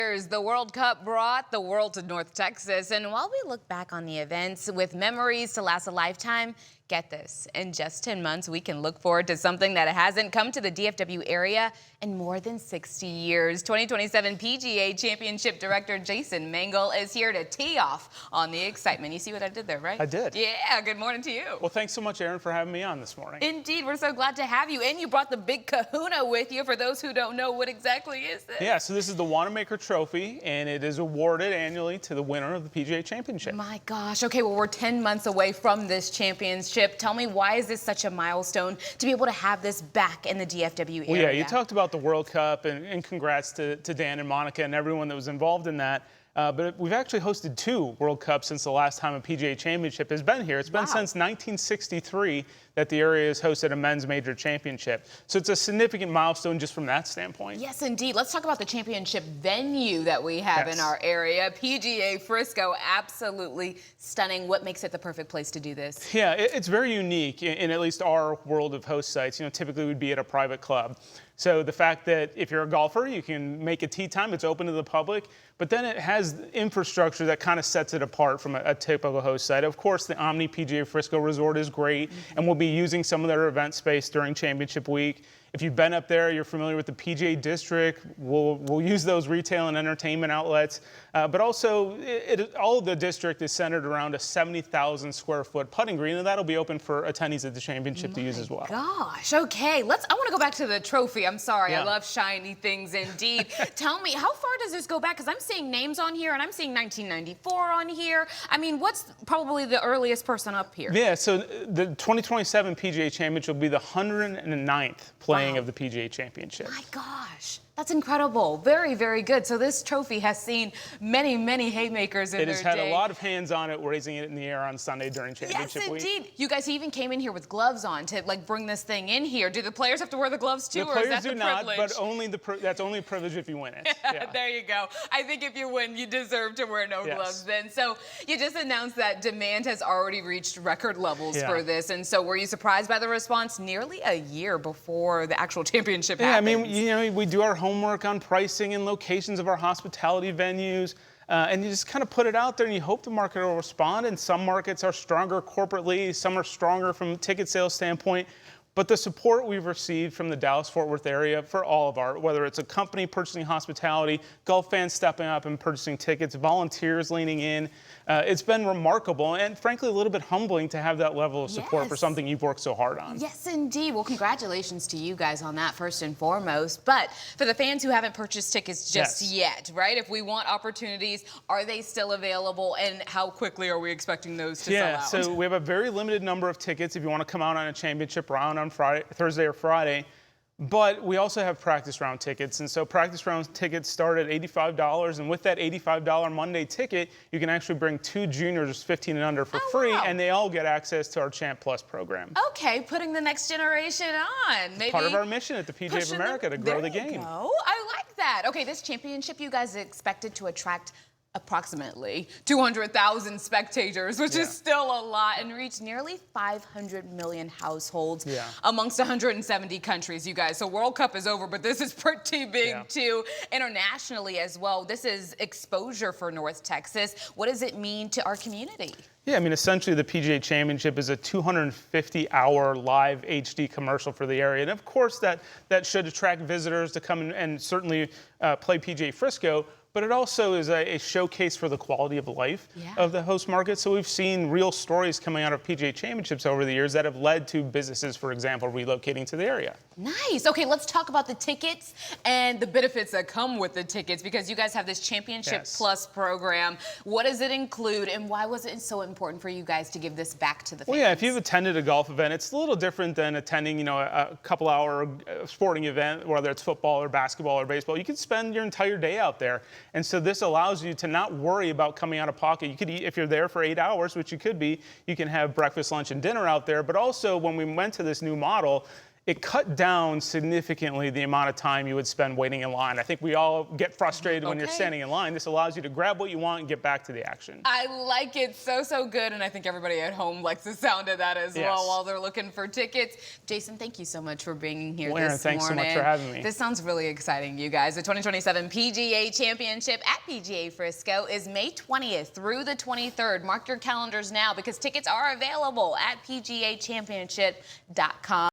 The World Cup brought the world to North Texas, and while we look back on the events with memories to last a lifetime, get this, in just 10 months we can look forward to something that hasn't come to the DFW area in more than 60 years. 2027 PGA Championship Director Jason Mengel is here to tee off on the excitement. You see what I did there, right? I did. Yeah, good morning to you. Well, thanks so much, Aaron, for having me on this morning. Indeed, we're so glad to have you, and you brought the big kahuna with you. For those who don't know, what exactly is this? Yeah, so this is the Wanamaker Trophy, and it is awarded annually to the winner of the PGA Championship. My gosh. Okay, well, we're 10 months away from this championship. Tell me, why is this such a milestone to be able to have this back in the DFW area? Well, yeah, you talked about the World Cup, and congrats to Dan and Monica and everyone that was involved in that. But we've actually hosted 2 World Cups since the last time a PGA Championship has been here. It's been since 1963 that the area has hosted a men's major championship. So it's a significant milestone just from that standpoint. Yes, indeed. Let's talk about the championship venue that we have in our area. PGA Frisco, absolutely stunning. What makes it the perfect place to do this? Yeah, it's very unique in at least our world of host sites. You know, typically we'd be at a private club. So the fact that if you're a golfer, you can make a tee time, it's open to the public, but then it has infrastructure that kind of sets it apart from a typical host site. Of course, the Omni PGA Frisco Resort is great, and we'll be using some of their event space during championship week. If you've been up there, you're familiar with the PGA District. We'll use those retail and entertainment outlets. But also, all of the district is centered around a 70,000 square foot putting green, and that'll be open for attendees at the championship to use as well. Gosh, okay. I want to go back to the trophy. I'm sorry, Yeah. I love shiny things indeed. Tell me, how far does this go back? Because I'm seeing names on here, and I'm seeing 1994 on here. I mean, what's probably the earliest person up here? Yeah, so the 2027 PGA Championship will be the 109th playing of the PGA Championship. My gosh, that's incredible. Very, very good. So this trophy has seen many, many haymakers in their day. It has had a lot of hands on it, raising it in the air on Sunday during championship week. Yes, indeed. You guys even came in here with gloves on to bring this thing in here. Do the players have to wear the gloves too, The or is players that do the not, privilege? but that's only a privilege if you win it. Yeah. There you go. I think if you win, you deserve to wear no gloves then. So you just announced that demand has already reached record levels for this. And so were you surprised by the response nearly a year before the actual championship happens? I mean, you know, we do our homework on pricing and locations of our hospitality venues. And you just kind of put it out there and you hope the market will respond. And some markets are stronger corporately, some are stronger from a ticket sales standpoint. But the support we've received from the Dallas-Fort Worth area for all of whether it's a company purchasing hospitality, golf fans stepping up and purchasing tickets, volunteers leaning in, it's been remarkable and frankly a little bit humbling to have that level of support for something you've worked so hard on. Yes, indeed. Well, congratulations to you guys on that first and foremost. But for the fans who haven't purchased tickets just yet, right? If we want opportunities, are they still available, and how quickly are we expecting those to sell out? Yeah, so we have a very limited number of tickets if you want to come out on a championship round on Thursday or Friday. But we also have practice round tickets, and so practice round tickets start at $85, and with that $85 Monday ticket, you can actually bring 2 juniors 15 and under for free, and they all get access to our Champ Plus program. Okay, putting the next generation on. Maybe part of our mission at the PGA of America to grow the game. There you go. I like that. Okay, this championship, you guys expected to attract approximately 200,000 spectators, which is still a lot, and reach nearly 500 million households amongst 170 countries, you guys. So World Cup is over, but this is pretty big too, internationally as well. This is exposure for North Texas. What does it mean to our community? Yeah, I mean, essentially the PGA Championship is a 250-hour live HD commercial for the area. And of course, that should attract visitors to come and certainly play PGA Frisco. But it also is a showcase for the quality of life of the host market. So we've seen real stories coming out of PGA Championships over the years that have led to businesses, for example, relocating to the area. Nice. Okay, let's talk about the tickets and the benefits that come with the tickets, because you guys have this Championship Plus program. What does it include, and why was it so important for you guys to give this back to the fans? Well, yeah, if you've attended a golf event, it's a little different than attending, you know, a couple-hour sporting event, whether it's football or basketball or baseball. You can spend your entire day out there. And so this allows you to not worry about coming out of pocket. You could eat, if you're there for 8 hours, which you could be, you can have breakfast, lunch, and dinner out there. But also, when we went to this new model, it cut down significantly the amount of time you would spend waiting in line. I think we all get frustrated when you're standing in line. This allows you to grab what you want and get back to the action. I like it so good, and I think everybody at home likes the sound of that as well while they're looking for tickets. Jason, thank you so much for being here this morning. Thanks so much for having me. This sounds really exciting, you guys. The 2027 PGA Championship at PGA Frisco is May 20th through the 23rd. Mark your calendars now because tickets are available at PGAChampionship.com.